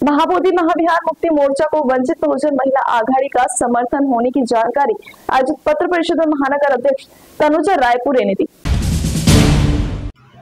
महाबोधि महाविहार मुक्ति मोर्चा को वंचित बहुजन महिला आघाड़ी का समर्थन होने की जानकारी आज पत्र परिषद में महानगर अध्यक्ष तनुजा रायपुरे ने दी।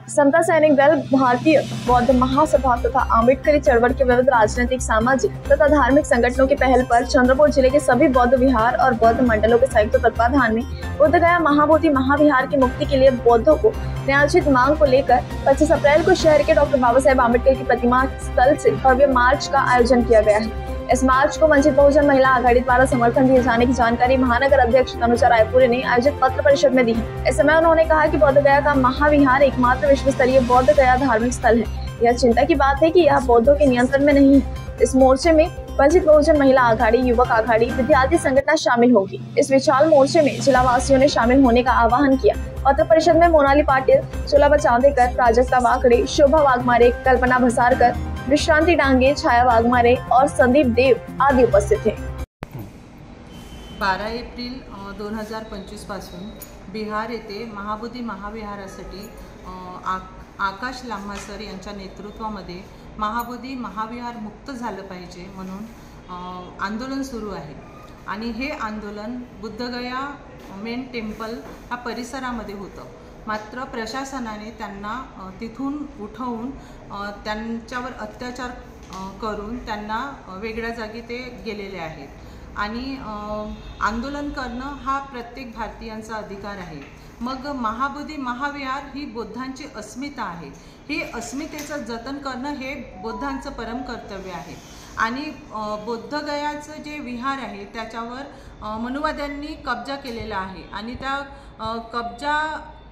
समता सैनिक दल, भारतीय बौद्ध महासभा तथा आम्बेडकरी चळवळ के विविध राजनीतिक, सामाजिक तथा धार्मिक संगठनों की पहल पर चंद्रपुर जिले के सभी बौद्ध विहार और बौद्ध मंडलों के संयुक्त तत्वाधान में बोधगया महाबोधि महाविहार की मुक्ति के लिए बौद्धों को न्यायोचित मांग को लेकर 25 अप्रैल को शहर के डॉक्टर बाबा साहेब आम्बेडकर की प्रतिमा स्थल से भव्य मार्च का आयोजन किया गया है। इस मार्च को वंचित बहुजन महिला आघाड़ी द्वारा समर्थन दिए जाने की जानकारी महानगर अध्यक्ष तनुजा रायपुरे ने आयोजित पत्र परिषद में दी है। इस समय उन्होंने कहा कि बोधगया का महाविहार एकमात्र विश्व स्तरीय बौद्ध गया धार्मिक स्थल है। यह चिंता की बात है कि यह बौद्धों के नियंत्रण में नहीं है। इस मोर्चे में वंचित बहुजन महिला आघाड़ी, युवक आघाड़ी, विद्यार्थी संगठन शामिल होगी। इस विशाल मोर्चे में जिला वासियों ने शामिल होने का आह्वान किया। पत्र परिषद में मोनाली पाटिल, सुलभा चांदेकर, प्राजक्ता वाकड़े, शोभा वाघमारे, कल्पना भसारकर, विश्रांति डांगे, छाया वाघमारे और संदीप देव आदि उपस्थित थे। 12 एप्रिल 2025 पासून बिहार येथे महाबोधि महाविहारासाठी आकाश लांभासर यांच्या नेतृत्वामध्ये महाबोधि महाविहार मुक्त झालं पाहिजे म्हणून आंदोलन सुरू आहे आणि हे आंदोलन बुद्धगया मेन टेम्पल हा परिसरामध्ये होतं। मात्र प्रशासनाने त्यांना तिथून उठवून त्यांच्यावर अत्याचार करून त्यांना वेगळ्या जागी ते गेलेले आहेत आणि आंदोलन करणं हा प्रत्येक भारतीयांचा अधिकार आहे। मग महाबोधि महाविहार ही बुद्धांची अस्मिता आहे। ही अस्मितेचं जतन करणं हे बुद्धांचं परम कर्तव्य आहे आणि बोधगयाचं जे विहार आहे त्याच्यावर मनुवाद्यांनी कब्जा केलेला आहे आणि त्या कब्जा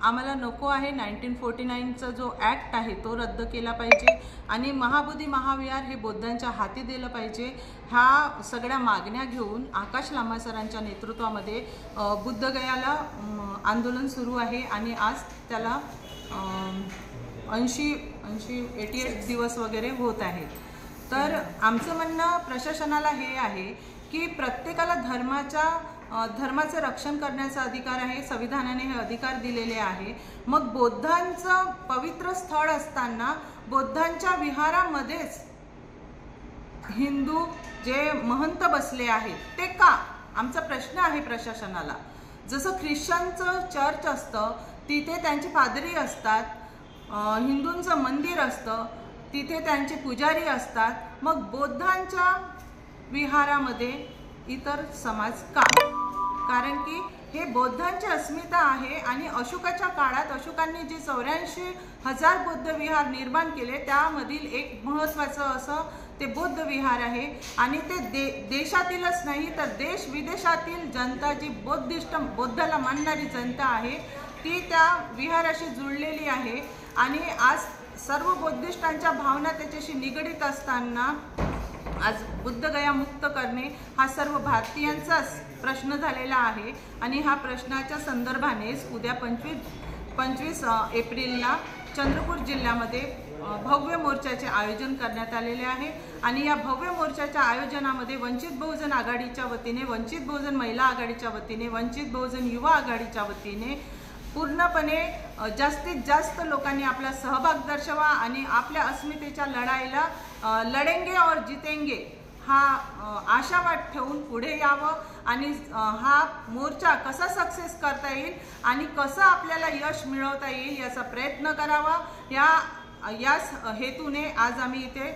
आम्हाला नको आहे। 1949चा जो ॲक्ट आहे तो रद्द केला पाहिजे आणि महाबोधि महाविहार हे बुद्धांच्या हाती दिलं पाहिजे। ह्या सगळ्या मागण्या घेऊन आकाश लांभासरांच्या नेतृत्वामध्ये बुद्धगयाला आंदोलन सुरू आहे आणि आज त्याला 88 दिवस वगैरे होत आहेत। तर आमचं म्हणणं प्रशासनाला हे आहे की प्रत्येकाला धर्माचं रक्षण करण्याचा अधिकार आहे। संविधानाने हे अधिकार दिलेले आहे। मग बौद्धांचं पवित्र स्थळ असताना बौद्धांच्या विहारामध्येच हिंदू जे महंत बसले आहेत ते का? आमचा प्रश्न आहे प्रशासनाला। जसं ख्रिश्चनचं चर्च असतं तिथे त्यांचे पादरी असतात, हिंदूंचं मंदिर असतं तिथे त्यांचे पुजारी असतात, मग बौद्धांच्या विहारामध्ये इतर समाज का? कारण की हे बौद्धांची अस्मिता आहे आणि अशोकाच्या काळात अशोकांनी जे 84,000 बौद्ध विहार निर्माण केले त्यामधील एक महत्त्वाचं असं ते बौद्ध विहार आहे आणि ते देशातीलच नाही तर देश विदेशातील जनता जी बौद्धाला मानणारी जनता आहे ती त्या विहाराशी जुळलेली आहे आणि आज सर्व बौद्धिस्टांच्या भावना त्याच्याशी निगडीत असताना आज बुद्धगया मुक्त करणे हा सर्व भारतीयांचाच प्रश्न झालेला आहे आणि ह्या प्रश्नाच्या संदर्भानेच उद्या 25 एप्रिलला चंद्रपूर जिल्ह्यामध्ये भव्य मोर्चाचे आयोजन करण्यात आलेले आहे आणि या भव्य मोर्चाच्या आयोजनामध्ये वंचित बहुजन आघाडीच्या वतीने, वंचित बहुजन महिला आघाडीच्या वतीने, वंचित बहुजन युवा आघाडीच्या वतीने पूर्णपणे जास्तीत जास्त लोकांनी आपला सहभाग दर्शवा आणि आपल्या अस्मितेच्या लढाईला लढेंगे और जीतेंगे हा आशावाद ठेवून पुढे यावं आणि हा मोर्चा कसा सक्सेस करता येईल आणि कसं आपल्याला यश मिळवता येईल याचा प्रयत्न करावा। याच हेतूने आज आम्ही इथे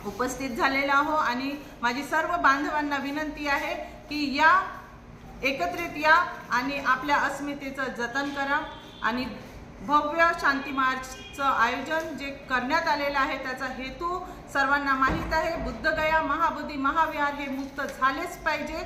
उपस्थित झालेलो आहोत आणि माझी सर्व बांधवांना विनंती आहे की या एकत्रित या आणि आपल्या अस्मितेचं जतन करा आणि भव्य शांती मार्चचं आयोजन जे करण्यात आलेलं आहे त्याचा हेतू सर्वांना माहीत आहे। बुद्धगया महाबोधि महाविहार हे मुक्त झालेच पाहिजे।